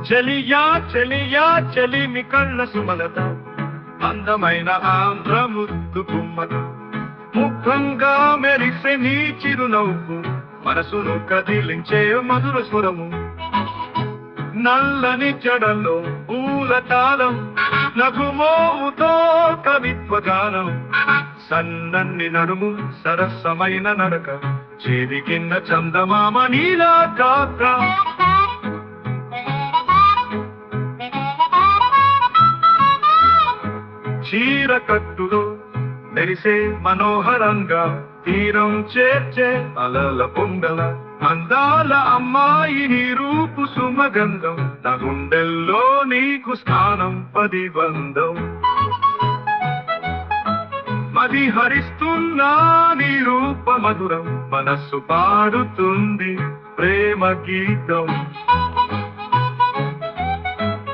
చెలియా చెలియా చెలిమి కళ్ళ సుమలత, అందమైన ఆంధ్ర ముద్దు గుమ్మత, ముఖంగా మెరిసే నీ చిరునవ్వు, మనసును కదిలించే మధుర స్వరము. నల్లని జడల్లో పూల తాళం, నగుమోముతో కవిత్వగానం, సన్నన్ని నడుము సరసమైన నడక, చేది కింద చందమామ నీలా కాక. చీర కట్టులో మెరిసే మనోహరంగా, తీరం చేర్చే అలల పొంగల, అందాల అమ్మాయి నీ రూపు సుమగంధం, నా గుండెల్లో నీకు స్థానం 10 బంధం. మది హరిస్తున్నా నీ రూప మధురం, మనస్సు పాడుతుంది ప్రేమ గీతం.